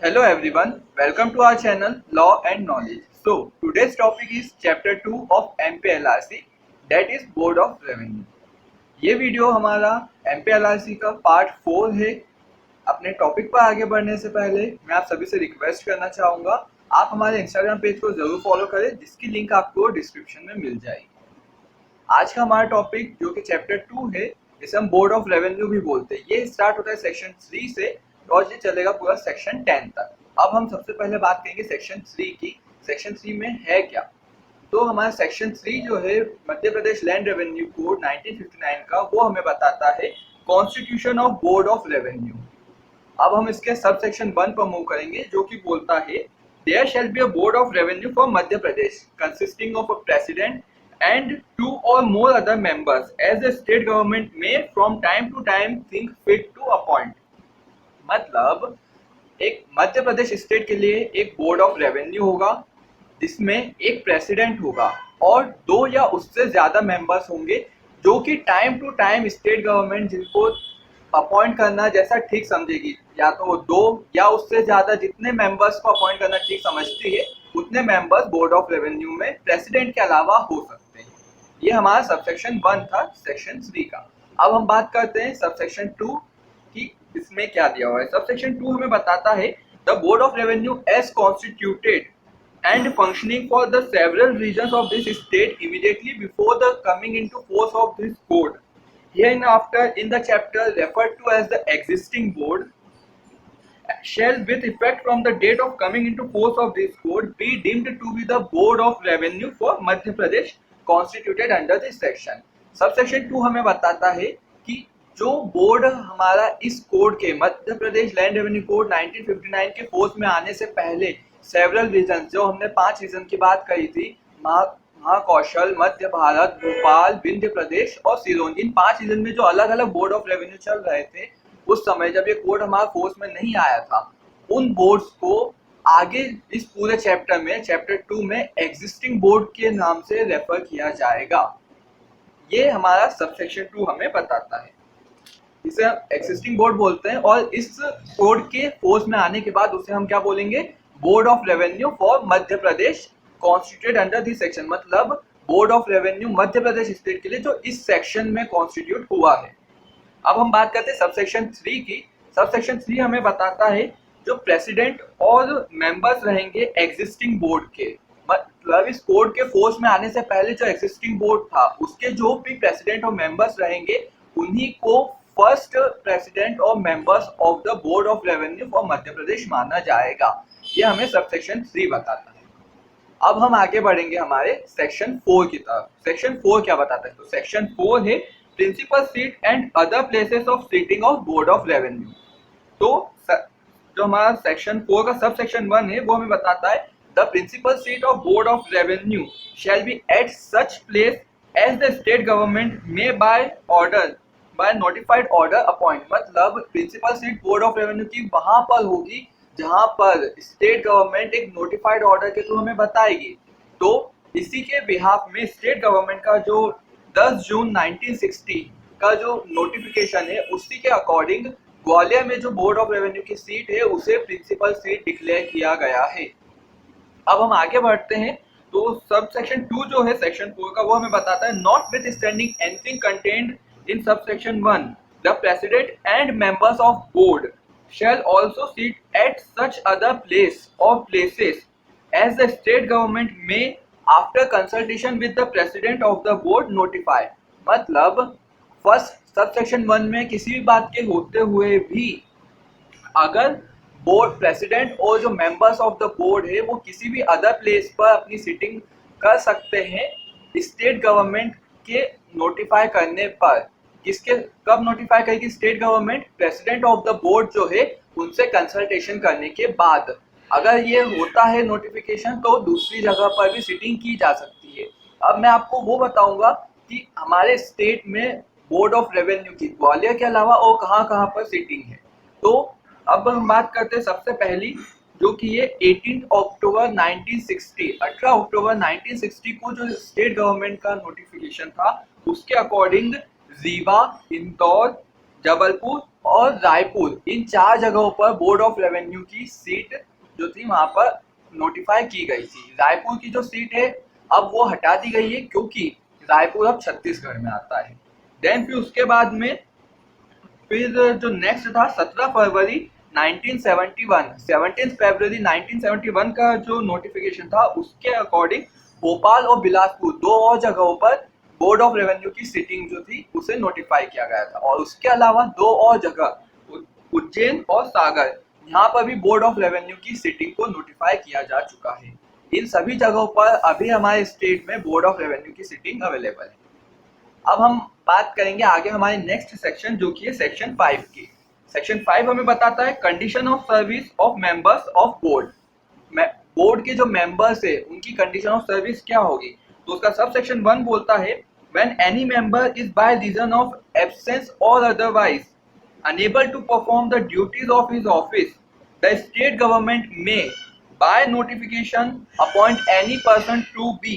Hello everyone, welcome to our channel Law and Knowledge. So today's topic is chapter 2 of MPLRC, that is Board of Revenue. ये video हमारा MPLRC का part 4 है। अपने topic पर आगे बढ़ने से पहले मैं आप सभी से रिक्वेस्ट करना चाहूँगा, आप हमारे इंस्टाग्राम पेज को जरूर फॉलो करें, जिसकी लिंक आपको डिस्क्रिप्शन में मिल जाएगी। आज का हमारा टॉपिक जो कि चैप्टर 2 है, इसे हम बोर्ड ऑफ रेवेन्यू भी बोलते हैं। ये स्टार्ट होता है सेक्शन 3 से और ये चलेगा पूरा सेक्शन 10 तक। अब हम सबसे पहले बात करेंगे सेक्शन 3 की। सेक्शन 3 में है क्या? तो हमारा सेक्शन 3 जो है Madhya Pradesh land revenue code 1959 का, वो हमें बताता है constitution of board of revenue. अब हम इसके सब सेक्शन 1 पर मूव करेंगे, जो कि बोलता है there shall be a board of revenue for Madhya Pradesh consisting of a president and two or more other members as the state government may from time to time think fit to appoint। मतलब एक मध्य Pradesh state के लिए एक board of revenue होगा, जिसमें एक president होगा और 2 या उससे ज्यादा मेंबर्स होंगे, जो कि time to time state government जिनको अपॉइंट करना जैसा ठीक समझेगी, या तो 2 या उससे ज्यादा जितने मेंबर्स को अपॉइंट करना ठीक समझती है, उतने मेंबर्स बोर्ड ऑफ रेवेन्यू में प्रेसिडेंट के अलावा हो सकते हैं। ये हमारा सबसेक्शन 1 था सेक्शन 3 का। अब हम बात करते हैं सबसेक्शन 2 की, इसमें क्या दिया हुआ है। सबसेक्शन 2 हमें बताता है the board of revenue as constituted and functioning for the several regions of this state immediately before the coming into force of this code, hereinafter in the chapter referred to as the existing board, shall with effect from the date of coming into force of this code be deemed to be the board of revenue for Madhya Pradesh constituted under this section। Subsection 2 हमें बताता है कि जो board हमारा इस code के Madhya Pradesh land revenue code 1959 के force में आने से पहले सेवरल रीजन, जो हमने 5 रीजन की बात करी थी, महाकौशल, मध्य भारत, भोपाल, विंध्य प्रदेश और सिरोंज, इन 5 रीजन में जो अलग अलग बोर्ड ऑफ रेवेन्यू चल रहे थे उस समय जब ये कोड हमारा फोर्स में नहीं आया था, उन बोर्ड्स को आगे इस पूरे चैप्टर में चैप्टर 2 में एग्जिस्टिंग बोर्ड के नाम से रेफर किया जाएगा। ये हमारा सबसेक्शन 2 हमें बताता है, इसे एक्सिस्टिंग बोर्ड बोलते हैं। और इस कोड के फोर्स में आने के बाद उसे हम क्या बोलेंगे? Board of revenue for Madhya Pradesh constituted under this section. मतलब board of revenue Madhya Pradesh state के लिए जो इस सेक्शन में कॉन्स्टिट्यूट हुआ है। अब हम बात करते हैं सबसेक्शन 3 की। सबसेक्शन 3 हमें बताता है जो प्रेसिडेंट और मेंबर्स रहेंगे एग्जिस्टिंग बोर्ड के, मतलब इस कोड के फोर्स में आने से पहले जो एग्जिस्टिंग बोर्ड था उसके जो भी प्रेसिडेंट और मेंबर्स रहेंगे, उन्हीं को फर्स्ट प्रेसिडेंट और members of the board of revenue for Madhya Pradesh माना जाएगा। ये हमें सबसेक्शन 3 बताता है। अब हम आगे बढ़ेंगे हमारे सेक्शन 4 की तरफ। सेक्शन 4 क्या बताता है? तो सेक्शन 4 है principal seat and other places of sitting of board of revenue. तो जो हमारा सेक्शन 4 का सब सेक्शन 1 है, वो हमें बताता है the principal seat of board of revenue shall be at such place as the state government may by notified order appoint. मतलब principal seat board of revenue की वहां पर होगी जहां पर स्टेट गवर्नमेंट एक नोटिफाइड ऑर्डर के थ्रू हमें बताएगी। तो इसी के बिहाफ में स्टेट गवर्नमेंट का जो 10 जून 1960 का जो नोटिफिकेशन है, उसी के अकॉर्डिंग ग्वालियर में जो बोर्ड ऑफ रेवेन्यू की सीट है उसे प्रिंसिपल सीट डिक्लेयर किया गया है। अब हम आगे बढ़ते हैं। तो सब सेक्शन 2 जो है सेक्शन 4 का, वो हमें बताता है not with standing anything contained in subsection 1, the president and members of board shall also sit at such other place or places as the state government may after consultation with the president of the board notify। मतलब first subsection 1 में किसी भी बात के होते हुए भी अगर बोर्ड प्रेसिडेंट और जो मेंबर्स ऑफ द बोर्ड है वो किसी भी अदर प्लेस पर अपनी सीटिंग कर सकते हैं स्टेट गवर्नमेंट के नोटिफाई करने पर। किसके कब नोटिफाई करेगी state government? President of the board जो है उनसे कंसल्टेशन करने के बाद। अगर ये होता है नोटिफिकेशन, तो दूसरी जगह पर भी सीटिंग की जा सकती है। अब मैं आपको वो बताऊंगा कि हमारे स्टेट में बोर्ड ऑफ रेवेन्यू की ग्वालियर के अलावा और कहाँ पर सीटिंग है। तो अब हम बात करते हैं सबसे पहली, जो कि ये 18 अक्टूबर 1960 को जो स्टेट गवर्नमेंट का नोटिफिकेशन था, उसके अकॉर्डिंग रीवा, इंदौर, जबलपुर और रायपुर, इन 4 जगहों पर बोर्ड ऑफ रेवेन्यू की सीट जो थी वहां पर नोटिफाई की गई थी। रायपुर की जो सीट है अब वो हटा दी गई है क्योंकि रायपुर अब छत्तीसगढ़ में आता है। देन फिर उसके बाद में फिर जो नेक्स्ट था 17 फरवरी 1971, 17 फरवरी 1971 का जो नोटिफिकेशन था उसके अकॉर्डिंग भोपाल और बिलासपुर 2 और जगहों पर बोर्ड ऑफ रेवेन्यू की सीटिंग जो थी उसे नोटिफाई किया गया था। और उसके अलावा 2 और जगह उज्जैन और सागर, यहाँ पर भी बोर्ड ऑफ रेवेन्यू की सीटिंग को नोटिफाई किया जा चुका है। इन सभी जगहों पर अभी हमारे स्टेट में बोर्ड ऑफ रेवेन्यू की सीटिंग अवेलेबल है। अब हम बात करेंगे आगे हमारे नेक्स्ट सेक्शन जो कि है सेक्शन 5 की। सेक्शन 5 हमें बताता है condition of service of members of board. Board के जो मेंबर्स है उनकी कंडीशन ऑफ सर्विस क्या होगी। तो उसका सब सेक्शन 1 बोलता है when any member is by reason of absence और otherwise unable to perform the duties of his office, the state government may by notification appoint any person to be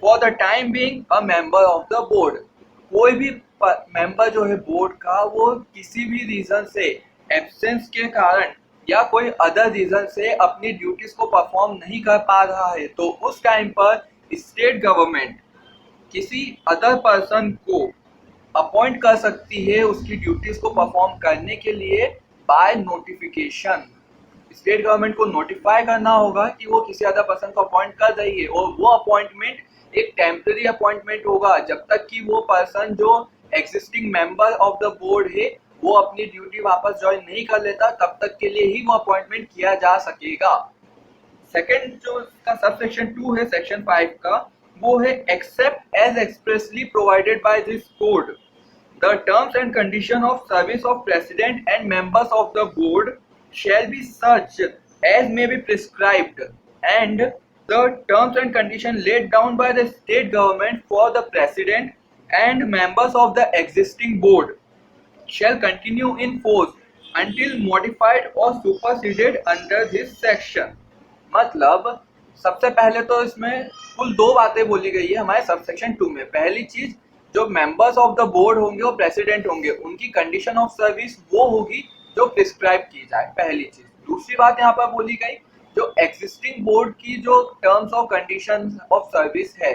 for the time being a member of the board. कोई भी member जो है board का वो किसी भी reason से absence के कारण या कोई अदर रीजन से अपनी ड्यूटीज को परफॉर्म नहीं कर पा रहा है तो उस टाइम पर स्टेट गवर्नमेंट किसी अदर पर्सन को अपॉइंट कर सकती है उसकी ड्यूटीज को परफॉर्म करने के लिए बाय नोटिफिकेशन। स्टेट गवर्नमेंट को नोटिफाई करना होगा कि वो किसी अदर पर्सन को अपॉइंट कर रही है और वो अपॉइंटमेंट एक टेम्पररी अपॉइंटमेंट होगा जब तक कि वो पर्सन जो existing member of the board है वो अपनी ड्यूटी वापस ज्वाइन नहीं कर लेता तब तक के लिए ही वो अपॉइंटमेंट किया जा सकेगा। सेकंड जो इसका सबसेक्शन 2 है सेक्शन 5 का वो है except as expressly provided by this code the terms and condition of service of president and members of the board shall be such as may be prescribed and the terms and conditions laid down by the state government for the president and members of the existing board shall continue in force until modified or superseded under this section। मतलब सबसे पहले तो इसमें कुल 2 बातें बोली गई है हमारे सबसेक्शन 2 में। पहली चीज जो मेंबर्स ऑफ द बोर्ड होंगे और प्रेसिडेंट होंगे उनकी कंडीशन ऑफ सर्विस वो होगी जो प्रिस्क्राइब की जाए, पहली चीज। दूसरी बात यहाँ पर बोली गई जो एग्जिस्टिंग बोर्ड की जो टर्म्स और कंडीशंस ऑफ सर्विस है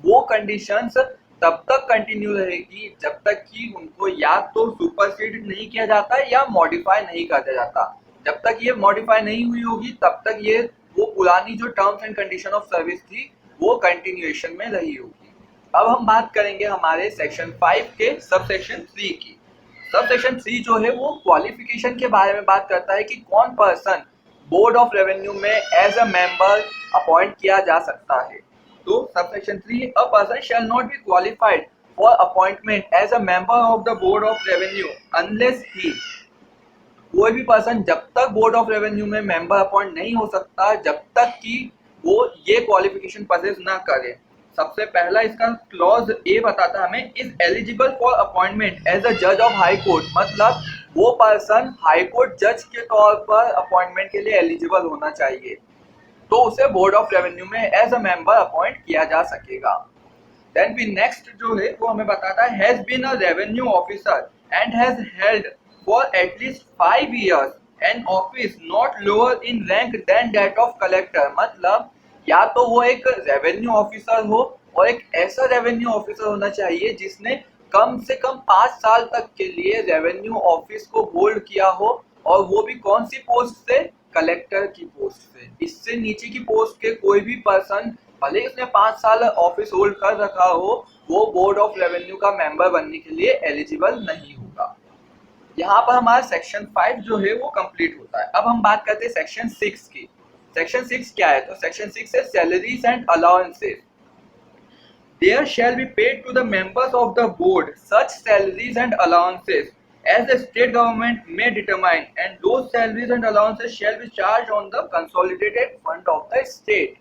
वो कंडीशंस तब तक कंटिन्यू रहेगी जब तक कि उनको या तो सुपरसीड नहीं किया जाता या मॉडिफाई नहीं कर दिया जाता। जब तक ये मॉडिफाई नहीं हुई होगी तब तक ये वो पुरानी जो terms and condition of service थी वो कंटिन्यूएशन में रही होगी। अब हम बात करेंगे हमारे सेक्शन 5 के सब सेक्शन 3 की। सब सेक्शन 3 जो है वो क्वालिफिकेशन के बारे में बात करता है कि कौन पर्सन बोर्ड ऑफ रेवेन्यू में एज अ मेंबर अपॉइंट किया जा सकता है। तो sub section 3 a person shall not be qualified for appointment as a member of the board of revenue unless he, कोई भी पर्सन जब तक बोर्ड ऑफ रेवेन्यू में मेंबर अपॉइंट नहीं हो सकता जब तक कि वो ये क्वालिफिकेशन पजेस ना करे। सबसे पहला इसका क्लॉज ए बताता है हमें is eligible for appointment as a जज ऑफ हाई कोर्ट, मतलब वो पर्सन हाई कोर्ट जज के तौर पर अपॉइंटमेंट के लिए एलिजिबल होना चाहिए तो उसे बोर्ड ऑफ रेवेन्यू में एज अ मेंबर अपॉइंट किया जा सकेगा। देन भी नेक्स्ट जो है वो हमें बताता है has been a revenue officer and has held for at least 5 years an office not lower in rank than that of collector, मतलब या तो वो एक रेवेन्यू ऑफिसर हो और एक ऐसा रेवेन्यू ऑफिसर होना चाहिए जिसने कम से कम 5 साल तक के लिए रेवेन्यू ऑफिस को होल्ड किया हो और वो भी कौन सी पोस्ट से, कलेक्टर की पोस्ट से। इससे नीचे की पोस्ट के कोई भी पर्सन भले ही उसने 5 साल ऑफिस होल्ड कर रखा हो वो बोर्ड ऑफ रेवेन्यू का मेंबर बनने के लिए एलिजिबल नहीं होगा। यहाँ पर हमारा सेक्शन 5 जो है वो कंप्लीट होता है। अब हम बात करते हैं सेक्शन 6 की। सेक्शन 6 क्या है, तो सेक्शन 6 है salaries and allowances. There shall be paid to the members of the board such salaries and allowances as the state government may determine, and those salaries and allowances shall be charged on the consolidated fund of the state।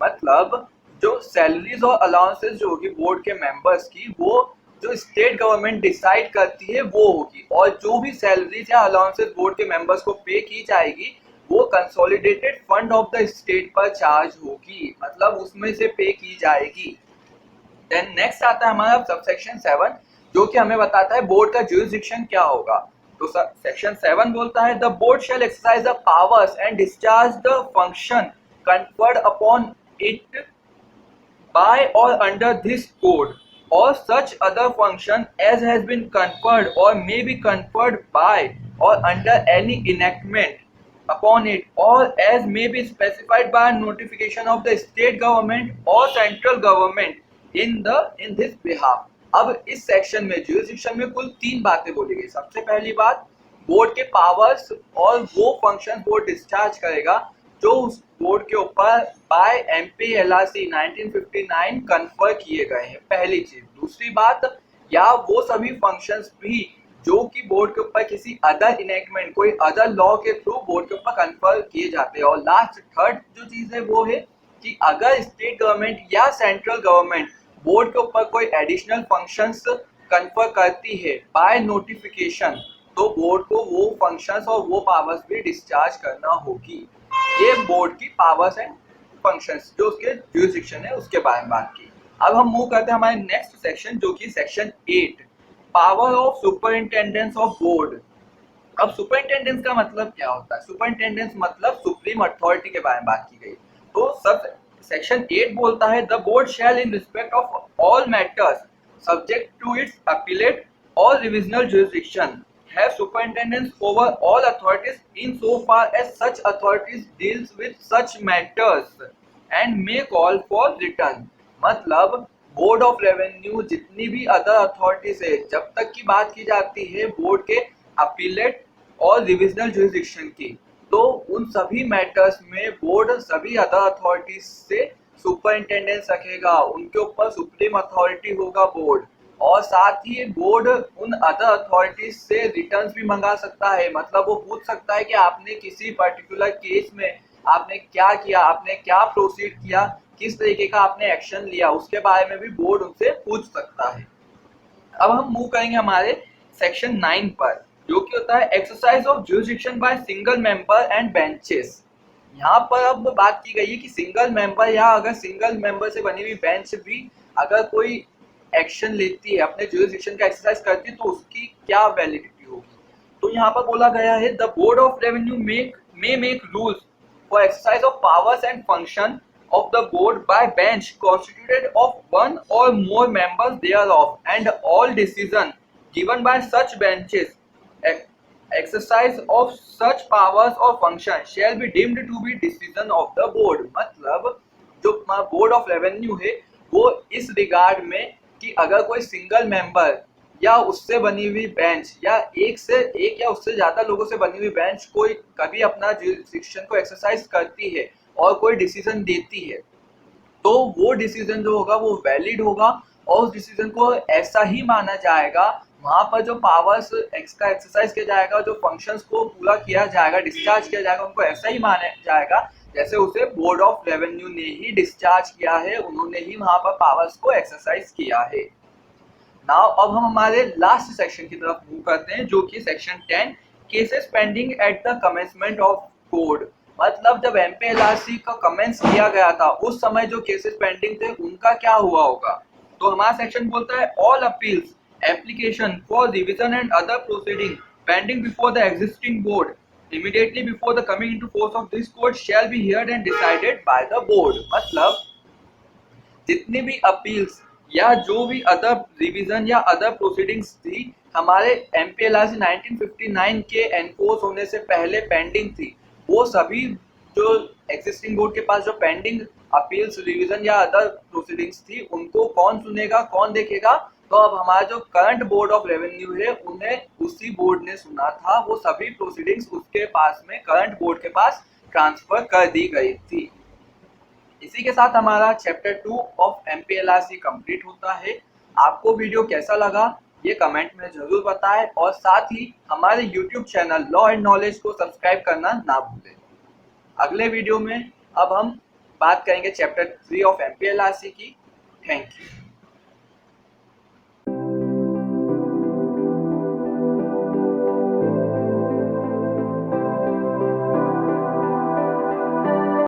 मतलब जो salaries और allowances जो होगी board के members की वो जो state government decide करती है वो होगी और जो भी सैलरीज या अलाउंसेस बोर्ड के मेंबर्स को पे की जाएगी वो consolidated fund of the state पर चार्ज होगी, मतलब उसमें से पे की जाएगी। देन नेक्स्ट आता है हमारा सबसेक्शन 7 जो कि हमें बताता है बोर्ड का जुरिसडिक्शन क्या होगा। तो सेक्शन 7 बोलता है the board shall exercise the powers and discharge the function conferred upon it by or under this code or such other function as has been conferred or may be conferred by or under any enactment upon it or as may be specified by notification of the state government or central government in this behalf। अब इस section में jurisdiction में कुल 3 बातें बोली गई। सबसे पहली बात, बोर्ड के पावर्स और वो फंक्शन बोर्ड डिस्चार्ज करेगा जो उस बोर्ड के ऊपर बाय MPLRC 1959 कन्फर किए गए हैं, पहली चीज। दूसरी बात, या वो सभी फंक्शंस भी जो कि बोर्ड के ऊपर किसी अदर इनेक्टमेंट, कोई अदर लॉ के थ्रू बोर्ड के ऊपर कन्फर किए जाते हैं। और लास्ट थर्ड जो चीज है वो है कि अगर स्टेट गवर्नमेंट या सेंट्रल गवर्नमेंट बोर्ड के ऊपर कोई एडिशनल फंक्शंस कन्फर करती है बाय नोटिफिकेशन, तो बोर्ड को वो फंक्शंस और वो पावर्स भी डिस्चार्ज करना होगी। ये बोर्ड की पावर्स एंड फंक्शंस जो उसके जुरिसडिक्शन है उसके बारे में बात की। अब हम मूव करते हैं हमारे नेक्स्ट सेक्शन जो कि section 8, power of superintendence of board. अब सुपरिंटेंडेंस का मतलब क्या होता है? सुपरिंटेंडेंस मतलब सुप्रीम अथॉरिटी के बारे में बात की गई। तो सब सेक्शन 8 बोलता है the board shall in respect of all matters subject to its appellate और revisional jurisdiction have superintendence over all authorities in so far as such authorities deals with such matters and may call for return। मतलब board of revenue जितनी भी other authorities है, जब तक की बात की जाती है बोर्ड के अपीलेट और रिविजनल जुरिसडिक्शन की, तो उन सभी मैटर्स में बोर्ड सभी अदर अथॉरिटीज से सुपरिंटेंडेंस रखेगा, उनके ऊपर सुप्रीम अथॉरिटी होगा बोर्ड। और साथ ही बोर्ड उन अदर अथॉरिटीज से रिटर्न्स भी मंगा सकता है। मतलब वो पूछ सकता है कि आपने किसी पर्टिकुलर केस में आपने क्या किया, आपने क्या प्रोसीड किया, किस तरीके का आपने एक्शन लिया, उसके बारे में भी बोर्ड उनसे पूछ सकता है। अब हम मूव करेंगे हमारे सेक्शन 9 पर, जो कि होता है exercise of jurisdiction by single member and benches. यहाँ पर अब बात की गई है कि सिंगल मेंबर या अगर सिंगल मेंबर से बनी हुई बेंच भी अगर कोई एक्शन लेती है, अपने जुरिसडिक्शन का एक्सरसाइज करती है, तो उसकी क्या वैलिडिटी होगी। तो यहाँ पर बोला गया है the board of revenue may make rules for exercise of powers and function of the board by bench constituted of one or more members thereof and all decision given by such benches exercise of such powers or function shall be deemed to be decision of the board। मतलब जो board of revenue है वो इस regard में कि अगर कोई single member या उससे बनी हुई बेंच या एक या उससे ज्यादा लोगों से बनी हुई बेंच कोई कभी अपना जुरिसडिक्शन को एक्सरसाइज करती है और कोई डिसीजन देती है, तो वो डिसीजन जो होगा वो वैलिड होगा और उस डिसीजन को ऐसा ही माना जाएगा। वहां पर जो पावर्स का एक्सरसाइज किया जाएगा, जो फंक्शंस को पूरा किया जाएगा, डिस्चार्ज किया जाएगा, उनको ऐसा ही माना जाएगा जैसे उसे बोर्ड ऑफ रेवेन्यू ने ही डिस्चार्ज किया है, उन्होंने ही वहां पर पावर्स को एक्सरसाइज किया है। नाउ अब हम हमारे लास्ट सेक्शन की तरफ मूव करते हैं जो कि section 10, cases pending at the commencement of code. मतलब जब MPLRC का कमेंस किया गया था उस समय जो केसेस पेंडिंग थे उनका क्या हुआ होगा। तो हमारा सेक्शन बोलता है all appeals application for revision and other proceeding pending before the existing board immediately before the coming into force of this code shall be heard and decided by the board। मतलब जितनी भी appeals या जो भी other revision या other proceedings थी हमारे MPLRC 1959 के एनफोर्स होने से पहले पेंडिंग थी, वो सभी जो एग्जिस्टिंग बोर्ड के पास जो पेंडिंग अपील्स, रिवीजन या अदर प्रोसीडिंग्स थी उनको कौन सुनेगा, कौन देखेगा। तो अब हमारा जो करंट बोर्ड ऑफ रेवेन्यू है उन्हें उसी बोर्ड ने सुना था, वो सभी प्रोसीडिंग्स उसके पास में करंट बोर्ड के पास ट्रांसफर कर दी गई थी। इसी के साथ हमारा चैप्टर 2 ऑफ MPLRC कंप्लीट होता है। आपको वीडियो कैसा लगा ये कमेंट में जरूर बताएं और साथ ही हमारे YouTube channel law and knowledge को सब्सक्राइब करना ना भूलें। अगले वीडियो में अब हम बात करेंगे चैप्टर 3 ऑफ MPLRC की। Thank you.